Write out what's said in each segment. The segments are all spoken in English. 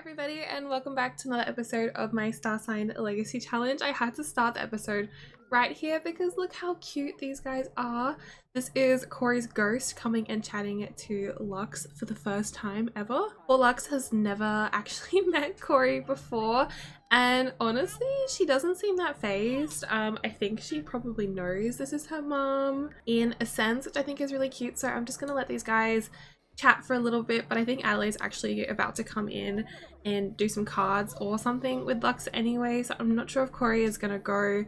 everybody, and welcome back to another episode of my Star Sign Legacy Challenge. I had to start the episode right here because look how cute these guys are. This is Corey's ghost coming and chatting to Lux for the first time ever. Well, Lux has never actually met Corey before, and honestly, she doesn't seem that phased. I think she probably knows this is her mom in a sense, which I think is really cute. So I'm just gonna let these guys chat for a little bit, but I think Adelaide's actually about to come in and do some cards or something with Lux anyway, so I'm not sure if Corey is gonna go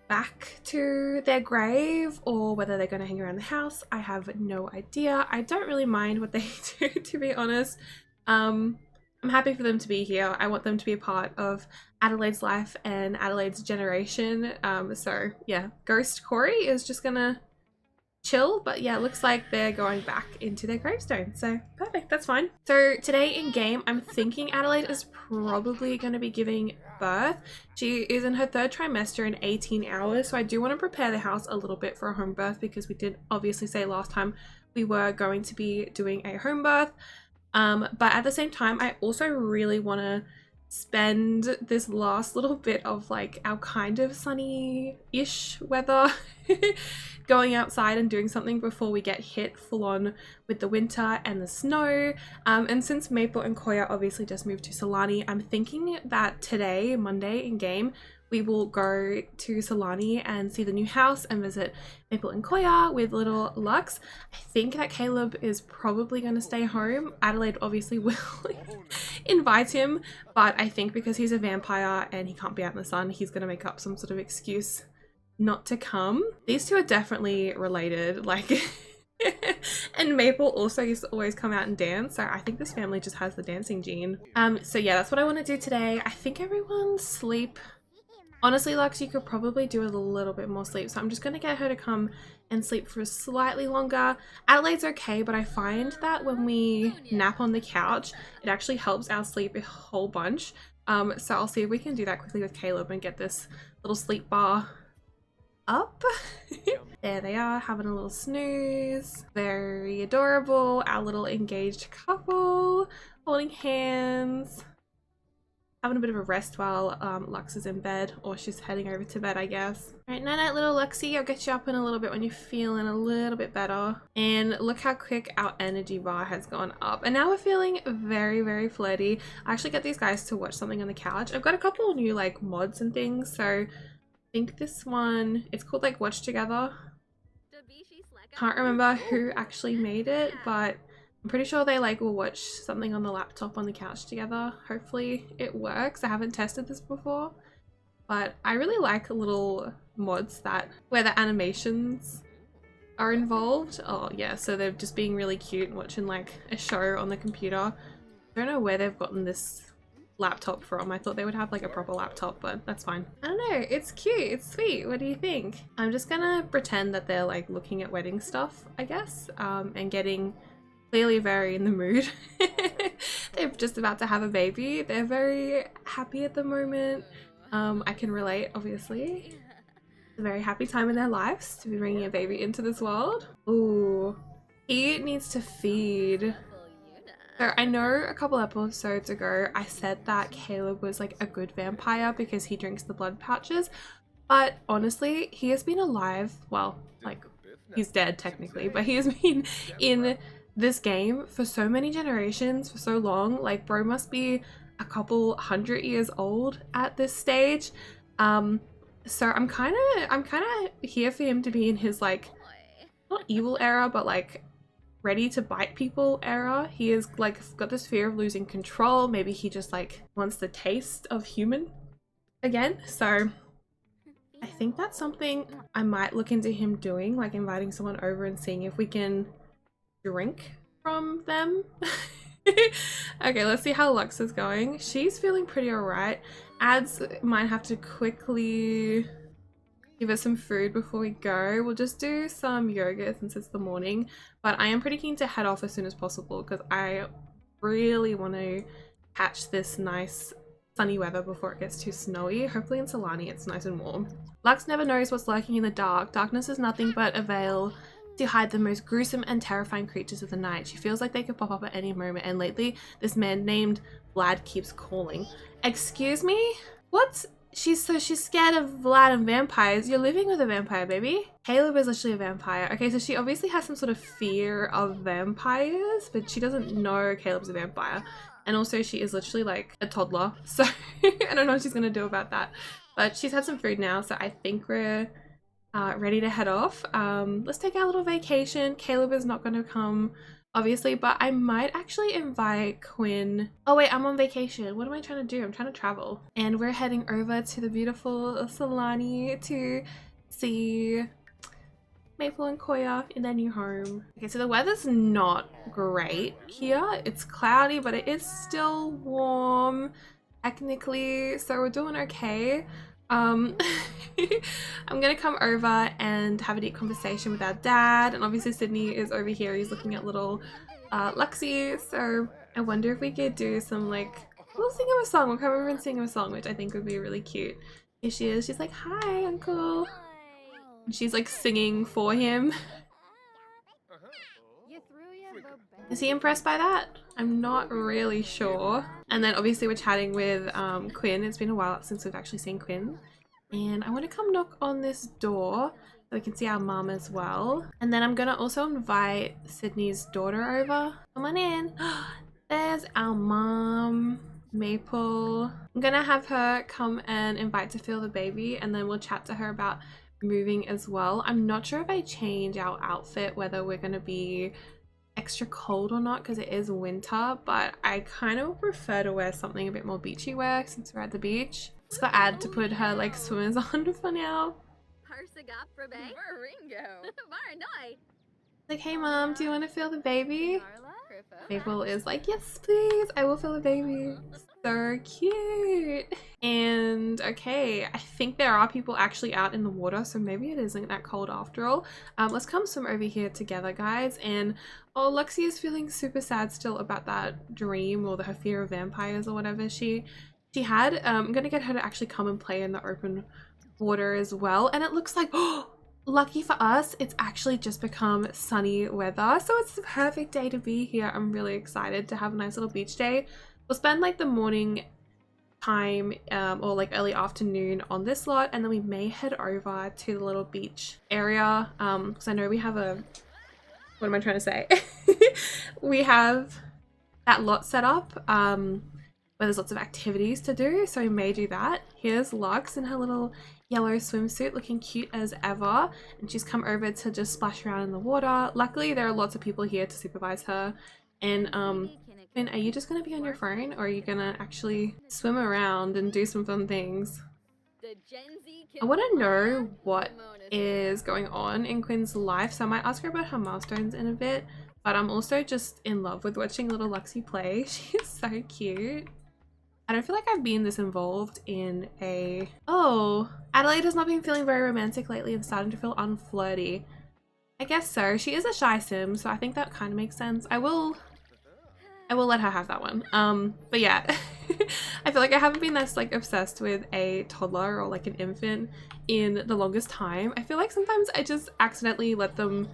back to their grave or whether they're gonna hang around the house. I have no idea. I don't really mind what they do, to be honest. I'm happy for them to be here. I want them to be a part of Adelaide's life and Adelaide's generation. So yeah, Ghost Corey is just gonna chill, but yeah, it looks like they're going back into their gravestone, so perfect, that's fine. So today in game, I'm thinking Adelaide is probably going to be giving birth. She is in her third trimester in 18 hours, so I do want to prepare the house a little bit for a home birth because we did obviously say last time we were going to be doing a home birth, but at the same time I also really want to spend this last little bit of like our kind of sunny-ish weather going outside and doing something before we get hit full on with the winter and the snow. And since Maple and Koya obviously just moved to Sulani, I'm thinking that today, Monday in game, we will go to Sulani and see the new house and visit Maple and Koya with little Lux. I think that Caleb is probably going to stay home. Adelaide obviously will invite him, but I think because he's a vampire and he can't be out in the sun, he's going to make up some sort of excuse not to come. These two are definitely related, like and Maple also used to always come out and dance, so I think this family just has the dancing gene. So yeah, that's what I want to do today. I think everyone's sleep. Honestly, Lux, you could probably do a little bit more sleep, so I'm just going to get her to come and sleep for slightly longer. Adelaide's okay, but I find that when we nap on the couch, it actually helps our sleep a whole bunch. So I'll see if we can do that quickly with Caleb and get this little sleep bar up. There they are, having a little snooze. Very adorable. Our little engaged couple holding hands, having a bit of a rest while Lux is in bed, or she's heading over to bed, I guess. All right, night night, little Luxie. I'll get you up in a little bit when you're feeling a little bit better. And look how quick our energy bar has gone up. And now we're feeling very, very flirty. I actually get these guys to watch something on the couch. I've got a couple of new like mods and things. So I think this one, it's called like Watch Together. Can't remember who actually made it, but I'm pretty sure they like will watch something on the laptop on the couch together. Hopefully it works. I haven't tested this before, but I really like little mods that where the animations are involved. Oh yeah, so they're just being really cute and watching like a show on the computer. I don't know where they've gotten this laptop from. I thought they would have like a proper laptop, but that's fine. I don't know, it's cute, it's sweet. What do you think? I'm just gonna pretend that they're like looking at wedding stuff, I guess, and getting clearly very in the mood. They're just about to have a baby. They're very happy at the moment. I can relate, obviously. It's a very happy time in their lives to be bringing a baby into this world. Ooh, he needs to feed. So I know a couple episodes ago I said that Caleb was like a good vampire because he drinks the blood pouches, but honestly he has been alive, well, like he's dead technically, but he has been in this game for so many generations, for so long. Like bro must be a couple 100 years old at this stage. So I'm kind of here for him to be in his like not evil era, but like ready to bite people era. He is like got this fear of losing control. Maybe he just like wants the taste of human again. So I think that's something I might look into him doing, like inviting someone over and seeing if we can drink from them. Okay, let's see how Lux is going. She's feeling pretty alright. Ads might have to quickly give us some food before we go. We'll just do some yoga since it's the morning, but I am pretty keen to head off as soon as possible because I really want to catch this nice sunny weather before it gets too snowy. Hopefully in Sulani it's nice and warm. Lux never knows what's lurking in the dark. Darkness is nothing but a veil to hide the most gruesome and terrifying creatures of the night. She feels like they could pop up at any moment, and lately this man named Vlad keeps calling. Excuse me? What? She's scared of Vlad and vampires. You're living with a vampire, baby. Caleb is literally a vampire. Okay, so she obviously has some sort of fear of vampires, but she doesn't know Caleb's a vampire. And also she is literally like a toddler. So I don't know what she's gonna do about that. But she's had some food now, so I think we're ready to head off. Let's take our little vacation. Caleb is not gonna come, obviously, but I might actually invite Quinn. Oh wait, I'm on vacation. What am I trying to do? I'm trying to travel. And we're heading over to the beautiful Sulani to see Maple and Koya in their new home. Okay, so the weather's not great here. It's cloudy, but it is still warm technically, so we're doing okay. I'm gonna come over and have a deep conversation with our dad, and obviously Sydney is over here. He's looking at little Luxie, so I wonder if we could do some like, we'll sing him a song. We'll come over and sing him a song, which I think would be really cute. Here she is. She's like, hi uncle, and she's like singing for him. Is he impressed by that? I'm not really sure. And then obviously we're chatting with Quinn. It's been a while since we've actually seen Quinn. And I want to come knock on this door so we can see our mom as well. And then I'm going to also invite Sydney's daughter over. Come on in. There's our mom, Maple. I'm going to have her come and invite to feel the baby, and then we'll chat to her about moving as well. I'm not sure if I change our outfit, whether we're going to be extra cold or not, because it is winter, but I kind of prefer to wear something a bit more beachy wear since we're at the beach. Just got Ad to put her like swimmers on for now. Like, hey mom, do you want to feel the baby? Maple is like, yes please, I will feel the baby. So cute. And okay, I think there are people actually out in the water, so maybe it isn't that cold after all. Let's come swim over here together, guys. And oh, Luxie is feeling super sad still about that dream, or her fear of vampires or whatever she had. I'm gonna get her to actually come and play in the open water as well. And it looks like, oh, lucky for us, it's actually just become sunny weather, so it's the perfect day to be here. I'm really excited to have a nice little beach day. We'll spend like the morning time or like early afternoon on this lot, and then we may head over to the little beach area because I know we have a, what am I trying to say? We have that lot set up where there's lots of activities to do, so we may do that. Here's Lux in her little yellow swimsuit looking cute as ever, and she's come over to just splash around in the water. Luckily there are lots of people here to supervise her. And Quinn, are you just gonna be on your phone, or are you gonna actually swim around and do some fun things? I want to know what is going on in Quinn's life, so I might ask her about her milestones in a bit, but I'm also just in love with watching little Luxie play. She's so cute. I don't feel like I've been this involved in a... Oh, Adelaide has not been feeling very romantic lately and starting to feel unflirty. I guess so. She is a shy sim, so I think that kind of makes sense. I will let her have that one. But yeah, I feel like I haven't been this like obsessed with a toddler or like an infant in the longest time. I feel like sometimes I just accidentally let them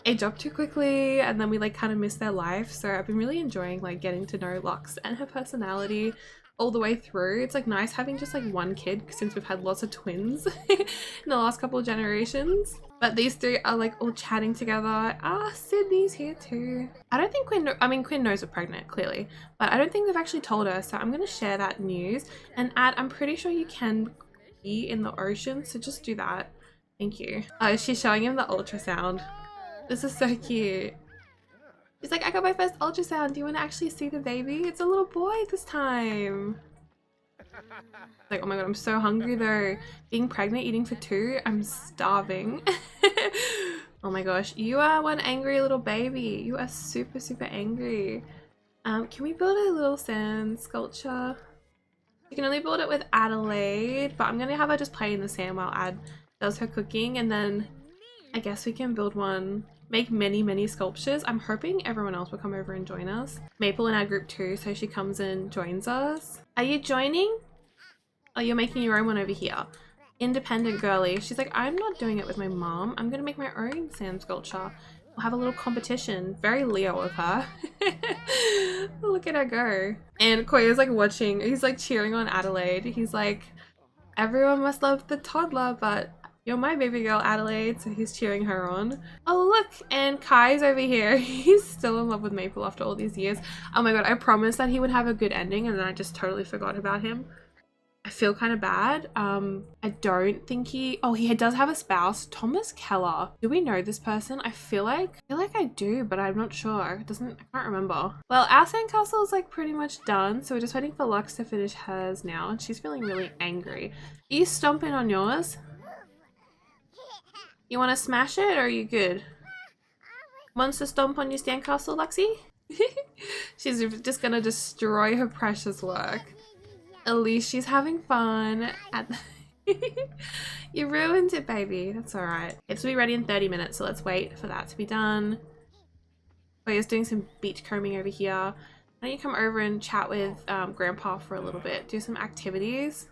age up too quickly, and then we like kind of miss their life. So I've been really enjoying like getting to know Lux and her personality all the way through. It's like nice having just like one kid since we've had lots of twins in the last couple of generations. But these three are like all chatting together. Ah, Sydney's here too. I don't think Quinn, Quinn knows we're pregnant, clearly, but I don't think they've actually told her, so I'm gonna share that news. And I'm pretty sure you can be in the ocean, so just do that. Thank you. She's showing him the ultrasound. This is so cute. She's like, I got my first ultrasound. Do you want to actually see the baby? It's a little boy this time. Like, oh my god, I'm so hungry though. Being pregnant, eating for two, I'm starving. Oh my gosh, you are one angry little baby. You are super, super angry. Can we build a little sand sculpture? You can only build it with Adelaide, but I'm gonna have her just play in the sand while Ad does her cooking, and then I guess we can build one, make many sculptures. I'm hoping everyone else will come over and join us. Maple in our group too, so she comes and joins us. Are you joining? Oh, you're making your own one over here. independent girly. She's like, I'm not doing it with my mom. I'm gonna make my own sand sculpture. We'll have a little competition. Very Leo of her. Look at her go. And Koya's like watching. He's like cheering on Adelaide. He's like, everyone must love the toddler, but you're my baby girl, Adelaide. So he's cheering her on. Oh, look. And Kai's over here. He's still in love with Maple after all these years. Oh my god, I promised that he would have a good ending and then I just totally forgot about him. I feel kind of bad. I don't think he does have a spouse, Thomas Keller. Do we know this person? I feel like I do, but I'm not sure. I can't remember. Well, our sandcastle is like pretty much done, so we're just waiting for Lux to finish hers now, and she's feeling really angry. Are you stomping on yours? You want to smash it, or are you good? Wants to stomp on your sandcastle, Luxie? She's just gonna destroy her precious work. At least she's having fun. You ruined it, baby. That's alright. It's to be ready in 30 minutes, so let's wait for that to be done. Koya's doing some beach combing over here. Why don't you come over and chat with Grandpa for a little bit? Do some activities.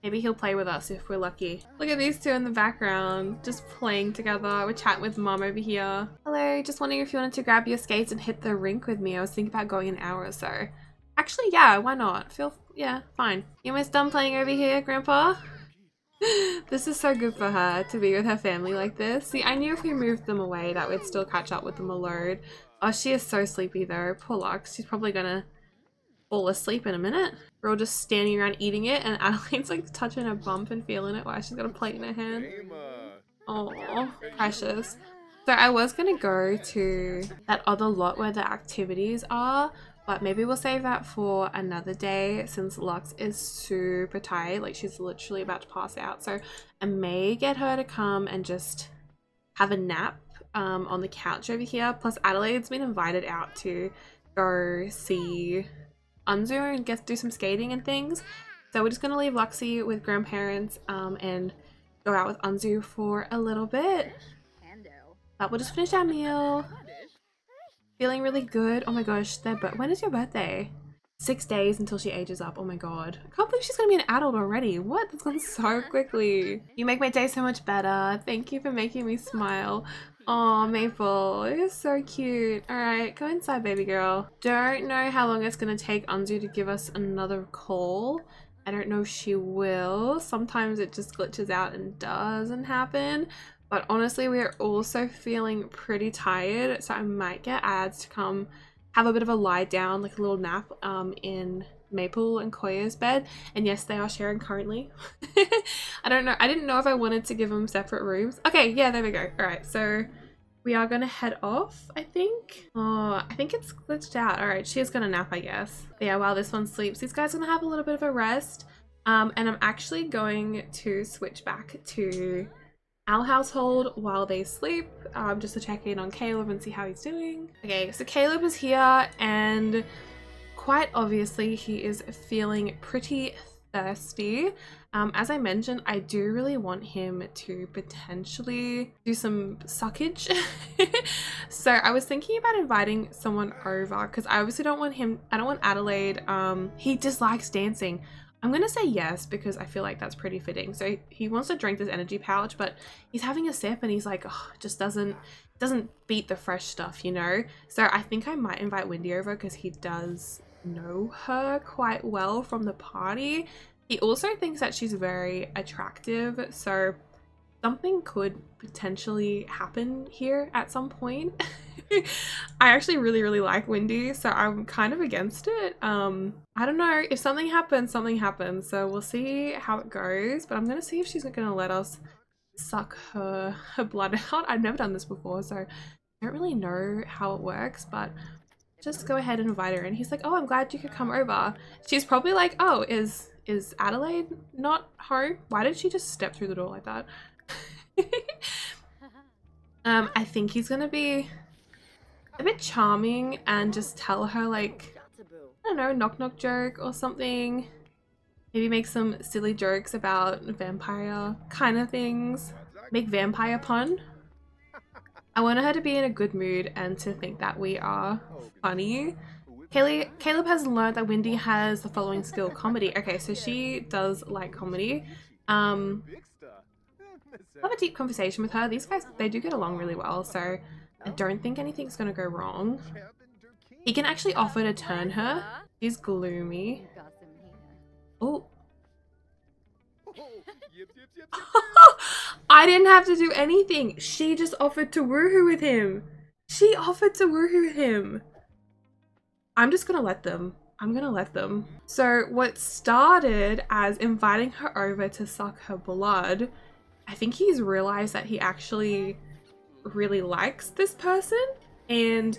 Maybe he'll play with us if we're lucky. Look at these two in the background, just playing together. We're chatting with Mom over here. Hello, just wondering if you wanted to grab your skates and hit the rink with me. I was thinking about going an hour or so. Actually, yeah, why not? Yeah, fine. You almost done playing over here, Grandpa? This is so good for her to be with her family like this. See, I knew if we moved them away that we'd still catch up with them a load. Oh, she is so sleepy though. Poor Lux. She's probably gonna fall asleep in a minute. We're all just standing around eating it and Adelaide's like touching her bump and feeling it while she's got a plate in her hand. Oh, precious. So I was gonna go to that other lot where the activities are, but maybe we'll save that for another day since Lux is super tired. Like she's literally about to pass out. So I may get her to come and just have a nap on the couch over here. Plus Adelaide's been invited out to go see Unzu and do some skating and things. So we're just going to leave Luxie with grandparents and go out with Unzu for a little bit. But we'll just finish our meal. Feeling really good. Oh my gosh, when is your birthday? 6 days until she ages up. Oh my god. I can't believe she's gonna be an adult already. What? That's gone so quickly. You make my day so much better. Thank you for making me smile. Oh, Maple. You're so cute. Alright, go inside, baby girl. Don't know how long it's gonna take Unzu to give us another call. I don't know if she will. Sometimes it just glitches out and doesn't happen. But honestly, we are also feeling pretty tired, so I might get ads to come have a bit of a lie down, like a little nap in Maple and Koya's bed. And yes, they are sharing currently. I don't know. I didn't know if I wanted to give them separate rooms. Okay, yeah, there we go. All right, so we are going to head off, I think. Oh, I think it's glitched out. All right, she is going to nap, I guess. But yeah, while this one sleeps, these guys are going to have a little bit of a rest. And I'm actually going to switch back to our household while they sleep, just to check in on Caleb and see how he's doing. Okay, so Caleb is here and quite obviously he is feeling pretty thirsty. As I mentioned, I do really want him to potentially do some suckage. So I was thinking about inviting someone over because I obviously don't want Adelaide. He dislikes dancing. I'm gonna say yes because I feel like that's pretty fitting. So he wants to drink this energy pouch, but he's having a sip and he's like, oh, it just doesn't beat the fresh stuff, you know? So I think I might invite Wendy over because he does know her quite well from the party. He also thinks that she's very attractive, so something could potentially happen here at some point. I actually really like Wendy, so I'm kind of against it. I don't know, if something happens, so we'll see how it goes, but I'm gonna see if she's gonna let us suck her blood out. I've never done this before, so I don't really know how it works, but just go ahead and invite her. And he's like, oh, I'm glad you could come over. She's probably like, oh, is Adelaide not home? Why did she just step through the door like that? I think he's gonna be a bit charming and just tell her, like, I don't know, knock joke or something. Maybe make some silly jokes about vampire kind of things. Make vampire pun. I want her to be in a good mood and to think that we are funny. Caleb has learned that Wendy has the following skill: comedy. Okay, so she does like comedy. Have a deep conversation with her. These guys, they do get along really well, so I don't think anything's gonna go wrong. He can actually offer to turn her. She's gloomy. Oh. I didn't have to do anything. She just offered to woohoo with him. She offered to woohoo with him. I'm just gonna let them. I'm gonna let them. So what started as inviting her over to suck her blood, I think he's realized that he actually really likes this person. And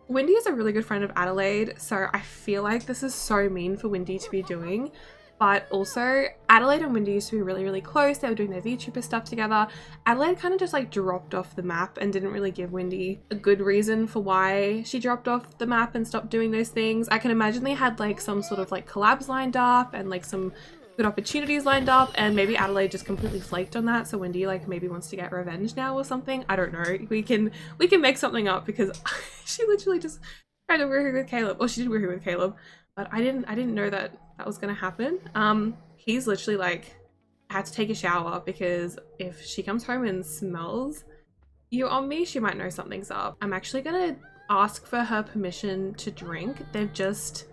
Wendy is a really good friend of Adelaide, so I feel like this is so mean for Wendy to be doing. But also, Adelaide and Wendy used to be really, really close. They were doing their VTuber stuff together. Adelaide kind of just like dropped off the map and didn't really give Wendy a good reason for why she dropped off the map and stopped doing those things. I can imagine they had like some sort of like collabs lined up and like some good opportunities lined up, and maybe Adelaide just completely flaked on that, so Wendy like maybe wants to get revenge now or something. I don't know. We can make something up because she literally just tried to woohoo with Caleb. Well, she did woohoo with Caleb, but I didn't know that was gonna happen. He's literally like, I had to take a shower because if she comes home and smells you on me, she might know something's up. I'm actually gonna ask for her permission to drink. They've just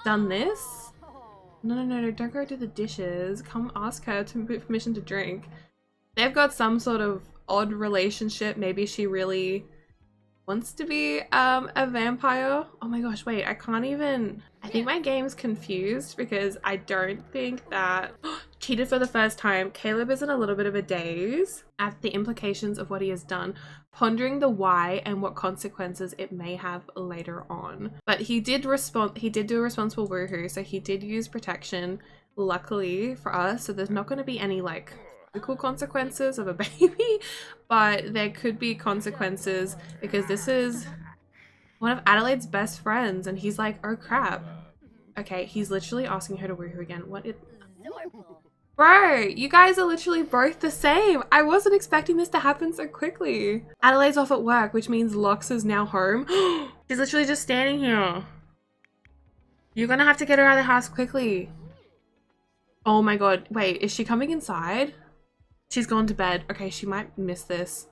done this. No, don't go do the dishes. Come ask her to permission to drink. They've got some sort of odd relationship. Maybe she really wants to be a vampire. Oh my gosh, wait, I can't even. I think my game's confused because I don't think that cheated for the first time. Caleb is in a little bit of a daze at the implications of what he has done, pondering the why and what consequences it may have later on. But he did do a responsible woohoo, so he did use protection, luckily for us, so there's not going to be any like physical consequences of a baby, but there could be consequences because this is one of Adelaide's best friends and he's like, oh crap. Okay, he's literally asking her to woohoo again. What is... Bro, you guys are literally both the same. I wasn't expecting this to happen so quickly. Adelaide's off at work, which means Lux is now home. She's literally just standing here. You're gonna have to get her out of the house quickly. Oh my god, wait, is she coming inside? She's gone to bed. Okay, she might miss this.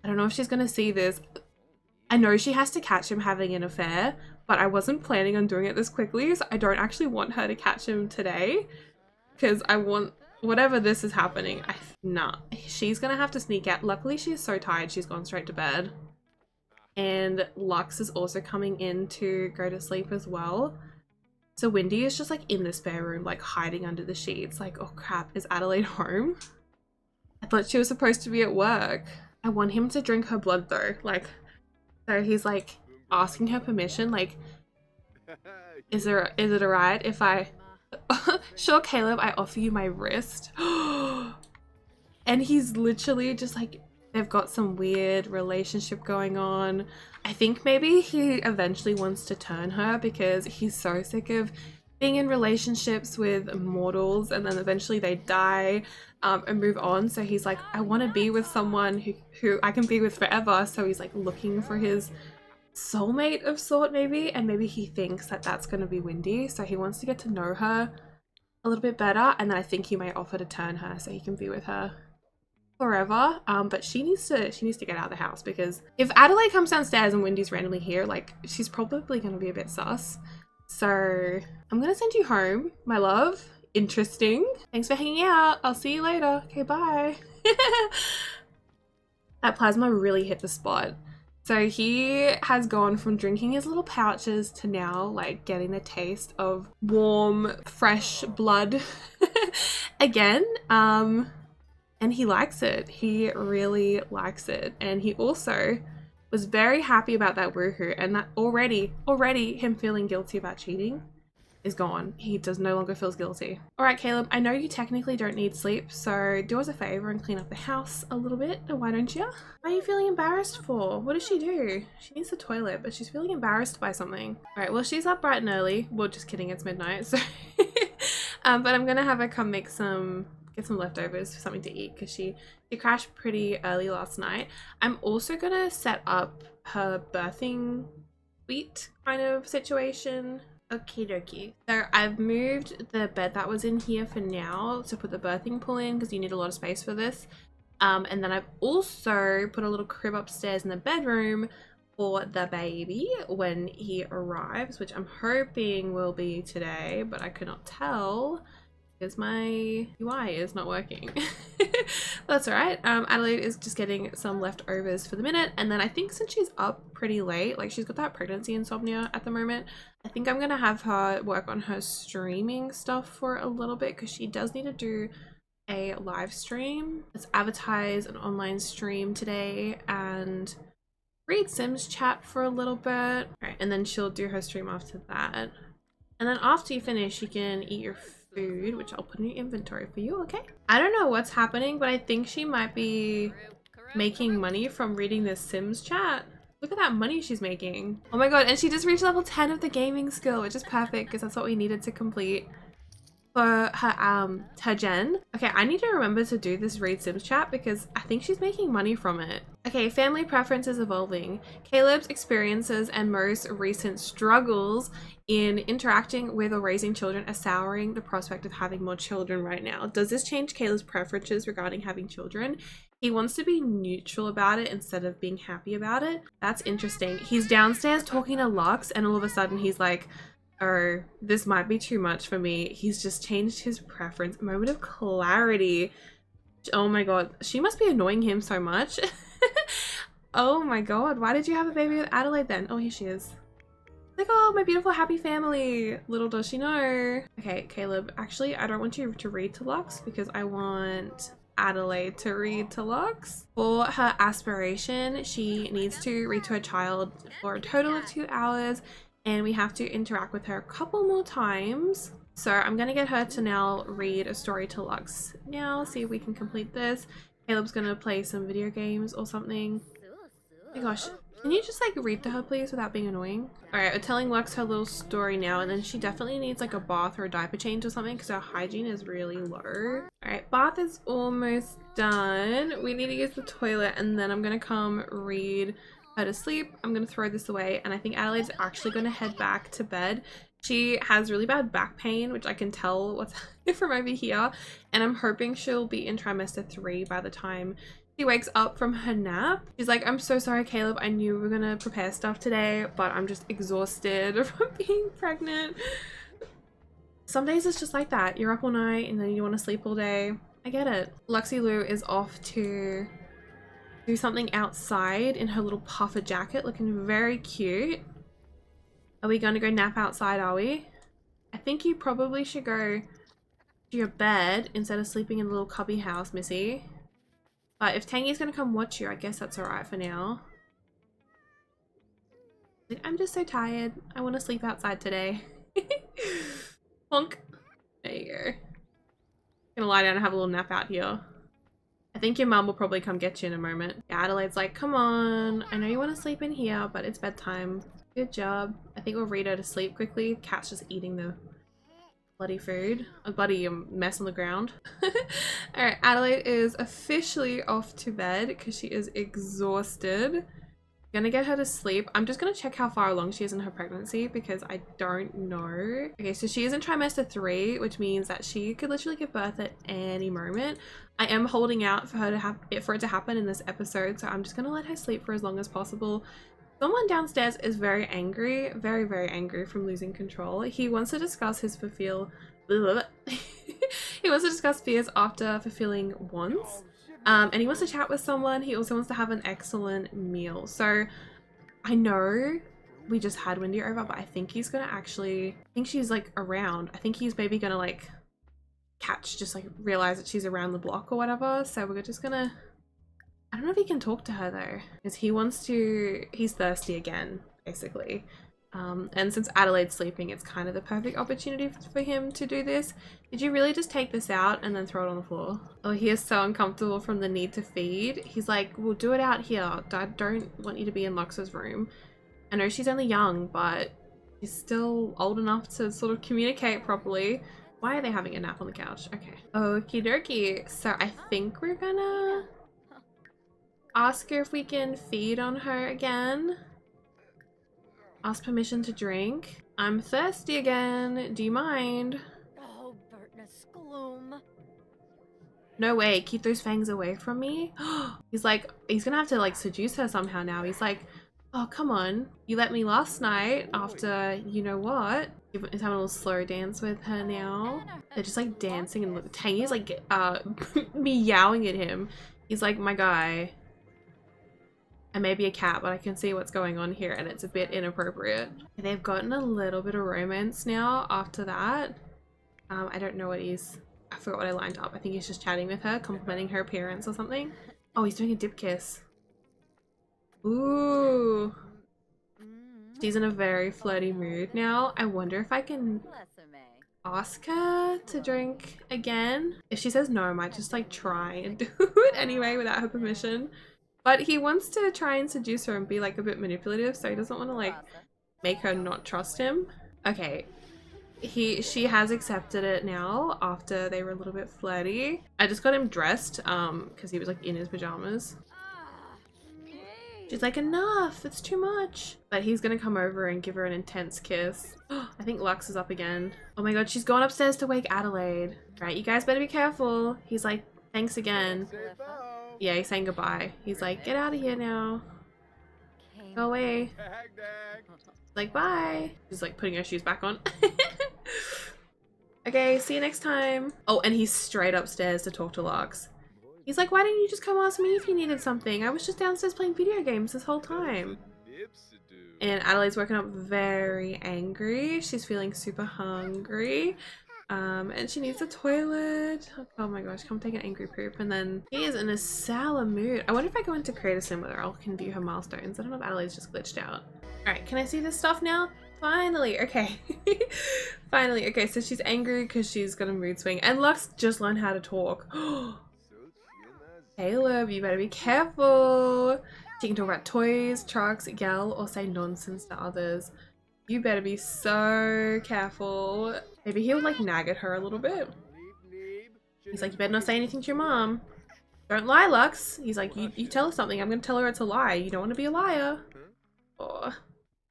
I don't know if she's gonna see this. I know she has to catch him having an affair, but I wasn't planning on doing it this quickly, so I don't actually want her to catch him today. Because I want, whatever this is happening, nah. She's gonna have to sneak out. Luckily, she's so tired, she's gone straight to bed. And Lux is also coming in to go to sleep as well. So Wendy is just like in the spare room, like hiding under the sheets. Like, oh crap, is Adelaide home? I thought she was supposed to be at work. I want him to drink her blood though. Like, so he's like asking her permission. Like, is it alright if I... Sure, Caleb, I offer you my wrist. And he's literally just like, they've got some weird relationship going on. I think maybe he eventually wants to turn her because he's so sick of being in relationships with mortals and then eventually they die and move on. So he's like, I want to be with someone who I can be with forever. So he's like looking for his soulmate of sort maybe, and maybe he thinks that that's going to be Wendy. So he wants to get to know her a little bit better, and then I think he may offer to turn her so he can be with her forever. But she needs to get out of the house because if Adelaide comes downstairs and Wendy's randomly here, like she's probably going to be a bit sus. So I'm gonna send you home, my love. Interesting. Thanks for hanging out. I'll see you later. Okay, bye. That plasma really hit the spot. So he has gone from drinking his little pouches to now like getting the taste of warm, fresh blood again. And he likes it. He really likes it. And he also was very happy about that woohoo, and that already him feeling guilty about cheating is gone. He no longer feels guilty. All right, Caleb, I know you technically don't need sleep, so do us a favor and clean up the house a little bit. Why don't you? What are you feeling embarrassed for? What does she do? She needs the toilet, but she's feeling embarrassed by something. All right, well, she's up bright and early. Well, just kidding, it's midnight, so. But I'm gonna have her come make get some leftovers for something to eat because she crashed pretty early last night. I'm also gonna set up her birthing suite kind of situation Okie dokie. So I've moved the bed that was in here for now to put the birthing pool in because you need a lot of space for this. And then I've also put a little crib upstairs in the bedroom for the baby when he arrives, which I'm hoping will be today, but I cannot tell because my UI is not working. That's all right. Adelaide is just getting some leftovers for the minute, and then I think since she's up pretty late, like she's got that pregnancy insomnia at the moment, I think I'm gonna have her work on her streaming stuff for a little bit because she does need to do a live stream. Let's advertise an online stream today and read Sims chat for a little bit. All right, and then she'll do her stream after that. And then after you finish, you can eat your food, which I'll put in your inventory for you, okay? I don't know what's happening, but I think she might be making money from reading this Sims chat. Look at that money she's making. Oh my god, and she just reached level 10 of the gaming skill, which is perfect because that's what we needed to complete for her gen. Okay, I need to remember to do this read Sims chat because I think she's making money from it. Okay, family preferences evolving. Caleb's experiences and most recent struggles in interacting with or raising children are souring the prospect of having more children right now. Does this change Caleb's preferences regarding having children? He wants to be neutral about it instead of being happy about it. That's interesting. He's downstairs talking to Lux and all of a sudden he's like, oh, this might be too much for me. He's just changed his preference. A moment of clarity. Oh my god, she must be annoying him so much. Oh my god, why did you have a baby with Adelaide then? Oh, here she is. Like, oh, my beautiful happy family. Little does she know. Okay, Caleb, actually, I don't want you to read to Lux because I want Adelaide to read to Lux. For her aspiration, she needs to read to a child for a total of 2 hours. And we have to interact with her a couple more times. So I'm gonna get her to now read a story to Lux now, see if we can complete this. Caleb's gonna play some video games or something. Oh my gosh, can you just like read to her please without being annoying? Alright, we're telling Lux her little story now, and then she definitely needs like a bath or a diaper change or something because her hygiene is really low. Alright, bath is almost done. We need to use the toilet and then I'm gonna come read her to sleep. I'm gonna throw this away, and I think Adelaide's actually gonna head back to bed. She has really bad back pain, which I can tell what's from over here, and I'm hoping she'll be in trimester 3 by the time she wakes up from her nap. She's like, I'm so sorry, Caleb. I knew we were gonna prepare stuff today, but I'm just exhausted from being pregnant. Some days it's just like that. You're up all night and then you want to sleep all day. I get it. Luxy Lou is off to do something outside in her little puffer jacket, looking very cute. Are we gonna go nap outside, are we? I think you probably should go to your bed instead of sleeping in the little cubby house, Missy. But if Tangy's gonna come watch you, I guess that's alright for now. I'm just so tired. I want to sleep outside today. Honk. There you go. Gonna lie down and have a little nap out here. I think your mum will probably come get you in a moment. Yeah, Adelaide's like, come on. I know you want to sleep in here, but it's bedtime. Good job. I think we'll read her to sleep quickly. Cat's just eating the bloody food. A bloody mess on the ground. Alright, Adelaide is officially off to bed because she is exhausted. Gonna get her to sleep. I'm just gonna check how far along she is in her pregnancy because I don't know. Okay, so she is in trimester 3, which means that she could literally give birth at any moment. I am holding out for her to have it for it to happen in this episode, so I'm just gonna let her sleep for as long as possible. Someone downstairs is very angry, very angry from losing control. He wants to discuss his he wants to discuss fears after fulfilling wants. And he wants to chat with someone. He also wants to have an excellent meal. So I know we just had Wendy over, but I think he's gonna actually, I think she's like around. I think he's maybe gonna like just like realize that she's around the block or whatever. So we're just gonna, I don't know if he can talk to her though, because he wants to, he's thirsty again, basically. And since Adelaide's sleeping, it's kind of the perfect opportunity for him to do this. Did you really just take this out and then throw it on the floor? Oh, he is so uncomfortable from the need to feed. He's like, we'll do it out here. I don't want you to be in Lux's room. I know she's only young, but she's still old enough to sort of communicate properly. Why are they having a nap on the couch? Okay. Okie dokie. So I think we're gonna ask her if we can feed on her again. Ask permission to drink. I'm thirsty again. Do you mind? Oh, Bertness gloom. No way, keep those fangs away from me. He's like, he's gonna have to like seduce her somehow now. He's like, oh, come on. You let me last night after you know what? He's having a little slow dance with her now. They're just like dancing and Tangy's like meowing at him. He's like, my guy. I may be a cat, but I can see what's going on here and it's a bit inappropriate. They've gotten a little bit of romance now after that. I don't know what he's... I forgot what I lined up. I think he's just chatting with her, complimenting her appearance or something. Oh, he's doing a dip kiss. Ooh. She's in a very flirty mood now. I wonder if I can ask her to drink again. If she says no, I might just like try and do it anyway without her permission. But he wants to try and seduce her and be like a bit manipulative, so he doesn't want to like make her not trust him. Okay. She has accepted it now after they were a little bit flirty. I just got him dressed because he was like in his pajamas. She's like, enough, it's too much. But he's gonna come over and give her an intense kiss. I think Lux is up again. Oh my god, she's gone upstairs to wake Adelaide. Right, you guys better be careful. He's like, thanks again. Yeah, he's saying goodbye. He's like, get out of here now. Go away. Like, bye. She's like putting her shoes back on. Okay, see you next time. Oh, and he's straight upstairs to talk to Lux. He's like, why didn't you just come ask me if you needed something? I was just downstairs playing video games this whole time. And Adelaide's woken up very angry. She's feeling super hungry. And she needs a toilet. Oh my gosh, come take an angry poop. And then he is in a sour mood. I wonder if I go into create a sim with her, I can view her milestones. I don't know if Adelaide's just glitched out. Alright, can I see this stuff now? Finally, okay. Finally, okay, so she's angry because she's got a mood swing. And Lux just learned how to talk. Caleb, you better be careful. She can talk about toys, trucks, yell, or say nonsense to others. You better be so careful. Maybe he'll like nag at her a little bit. He's like, you better not say anything to your mom. Don't lie, Lux. He's like, you tell her something. I'm gonna tell her it's a lie. You don't want to be a liar. Oh.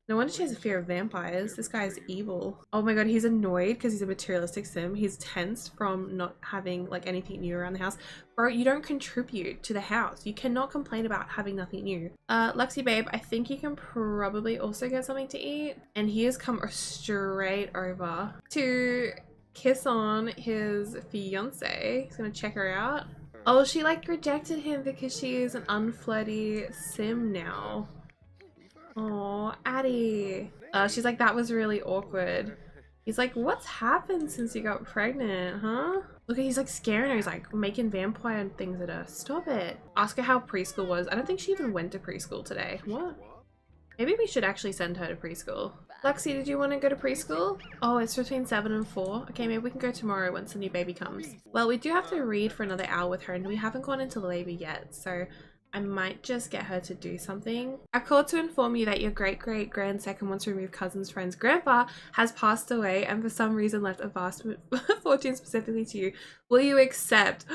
No wonder she has a fear of vampires. This guy is evil. Oh my god, he's annoyed because he's a materialistic sim. He's tensed from not having like anything new around the house. Bro, you don't contribute to the house. You cannot complain about having nothing new. Luxie babe, I think you can probably also get something to eat. And he has come straight over to kiss on his fiance. He's gonna check her out. Oh, she like rejected him because she is an unflirty sim now. Oh, Addie. She's like, that was really awkward. He's like, what's happened since you got pregnant, huh? Look, he's like scaring her. He's like making vampire things at her. Stop it. Ask her how preschool was. I don't think she even went to preschool today. What? Maybe we should actually send her to preschool. Lexi, did you want to go to preschool? Oh, it's between 7 and 4. Okay, maybe we can go tomorrow once the new baby comes. Well, we do have to read for another hour with her and we haven't gone into labor yet, so I might just get her to do something. I called to inform you that your great-great-grandsecond once removed cousin's friend's grandpa has passed away and for some reason left a vast fortune specifically to you. Will you accept?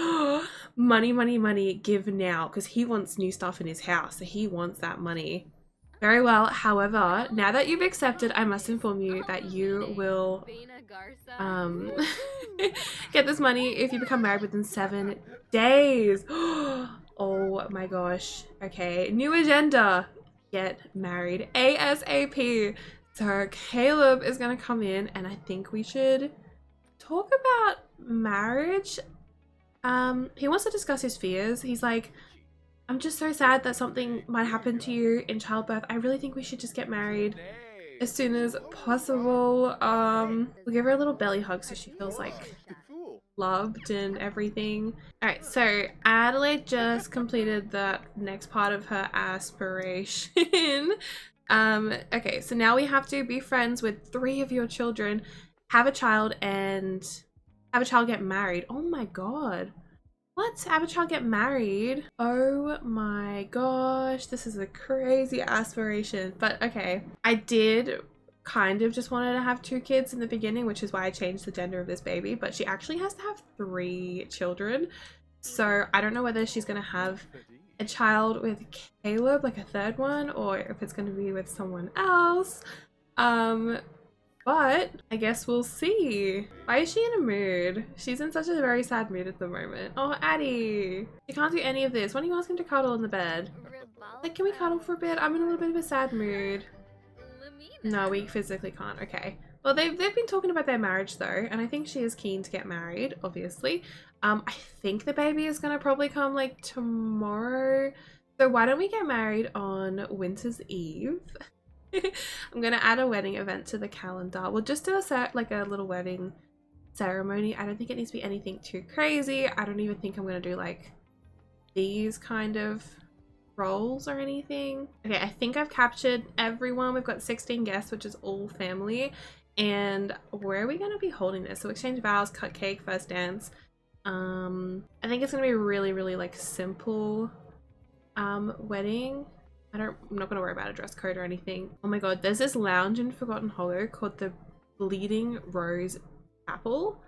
Money, money, money, give now, because he wants new stuff in his house, so he wants that money. Very well, however, now that you've accepted, I must inform you that you will get this money if you become married within 7 days. Oh my gosh. Okay, new agenda. Get married ASAP. So Caleb is gonna come in and I think we should talk about marriage. He wants to discuss his fears. He's like, I'm just so sad that something might happen to you in childbirth. I really think we should just get married as soon as possible. We'll give her a little belly hug so she feels like loved and everything. Alright, so Adelaide just completed the next part of her aspiration. Okay, so now we have to be friends with 3 of your children, have a child, and have a child get married. Oh my god. What? Have a child get married? Oh my gosh, this is a crazy aspiration. But okay, I did kind of just wanted to have 2 kids in the beginning, which is why I changed the gender of this baby, but she actually has to have 3 children. So I don't know whether she's gonna have a child with Caleb, like a 3rd one, or if it's gonna be with someone else. But I guess we'll see. Why is she in a mood? She's in such a very sad mood at the moment. Oh, Addie. She can't do any of this. Why don't you ask him to cuddle in the bed? Like, can we cuddle for a bit? I'm in a little bit of a sad mood. No, we physically can't. Okay. Well, they've been talking about their marriage though, and I think she is keen to get married, obviously. I think the baby is gonna probably come like tomorrow. So why don't we get married on Winter's Eve? I'm gonna add a wedding event to the calendar. We'll just do a little wedding ceremony. I don't think it needs to be anything too crazy. I don't even think I'm gonna do like these kind of roles or anything. Okay, I think I've captured everyone. We've got 16 guests, which is all family. And where are we gonna be holding this? So exchange vows, cut cake, first dance. I think it's gonna be really like simple wedding. I'm not gonna worry about a dress code or anything. Oh my god, there's this lounge in Forgotten Hollow called the Bleeding Rose Chapel.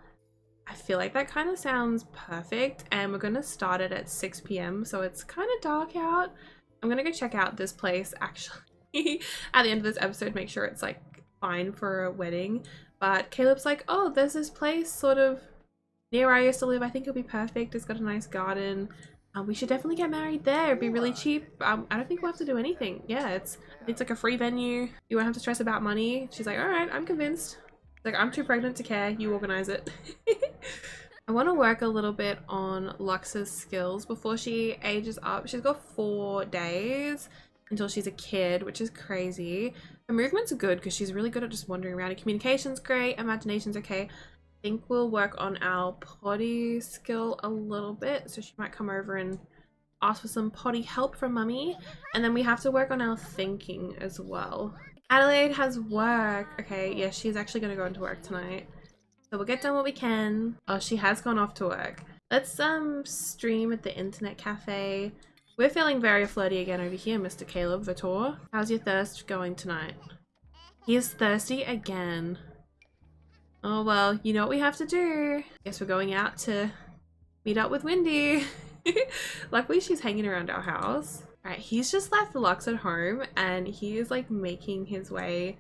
I feel like that kind of sounds perfect, and we're gonna start it at 6 p.m. so it's kind of dark out. I'm gonna go check out this place actually at the end of this episode, make sure it's like fine for a wedding. But Caleb's like, oh, there's this place sort of near where I used to live. I think it'll be perfect. It's got a nice garden. We should definitely get married there. It'd be really cheap. I don't think we'll have to do anything. Yeah, it's like a free venue. You won't have to stress about money. She's like, all right, I'm convinced. Like, I'm too pregnant to care. You organize it. I want to work a little bit on Lux's skills before she ages up. She's got 4 days until she's a kid, which is crazy. Her movement's good because she's really good at just wandering around. And communication's great. Imagination's okay. I think we'll work on our potty skill a little bit, so she might come over and ask for some potty help from mummy. And then we have to work on our thinking as well. Adelaide has work. Okay, yeah, she's actually going to go into work tonight, so we'll get done what we can. Oh, she has gone off to work. Let's stream at the internet cafe. We're feeling very flirty again over here, Mr. Caleb Vitor. How's your thirst going tonight? He is thirsty again. Oh well, you know what we have to do. Guess we're going out to meet up with Windy. Luckily she's hanging around our house. Alright, he's just left Lux at home and he is like making his way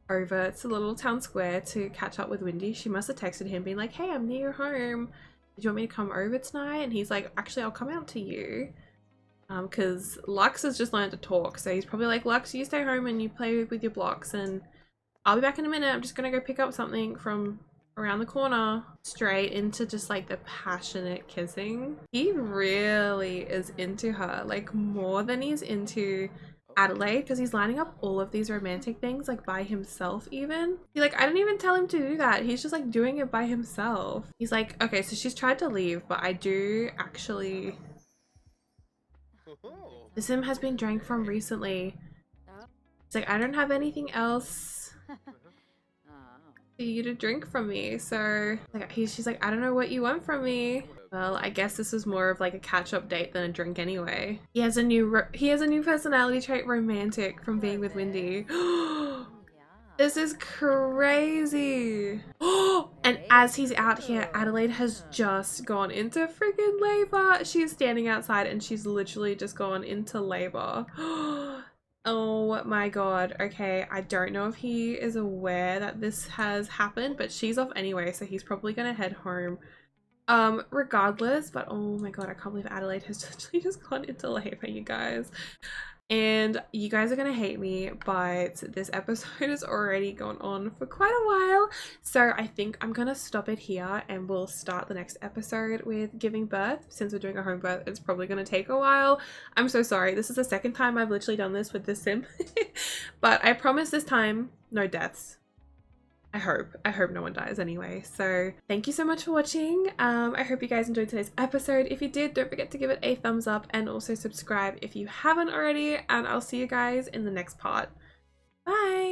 over to the little town square to catch up with Windy. She must have texted him being like, hey, I'm near your home. Do you want me to come over tonight? And he's like, actually, I'll come out to you. Because Lux has just learned to talk. So he's probably like, Lux, you stay home and you play with your blocks and I'll be back in a minute. I'm just gonna go pick up something from around the corner. Straight into just like the passionate kissing. He really is into her, like more than he's into Adelaide, because he's lining up all of these romantic things like by himself even. He like, I didn't even tell him to do that. He's just like doing it by himself. He's like, okay, so she's tried to leave, but I do actually... The sim has been drank from recently. It's like, I don't have anything else for you to drink from me, so like she's like, I don't know what you want from me. Well, I guess this was more of like a catch-up date than a drink anyway. He has a new personality trait, romantic, from being with Windy. This is crazy. And as he's out here, Adelaide has just gone into freaking labor. She's standing outside and she's literally just gone into labor. Oh my god. Okay, I don't know if he is aware that this has happened, but she's off anyway, so he's probably gonna head home regardless. But oh my god, I can't believe Adelaide has literally just gone into labor, you guys. And you guys are gonna hate me, but this episode has already gone on for quite a while, so I think I'm gonna stop it here and we'll start the next episode with giving birth. Since we're doing a home birth, it's probably gonna take a while. I'm so sorry. This is the second time I've literally done this with this sim. But I promise this time no deaths. I hope no one dies anyway. So thank you so much for watching. I hope you guys enjoyed today's episode. If you did, don't forget to give it a thumbs up and also subscribe if you haven't already, and I'll see you guys in the next part. Bye.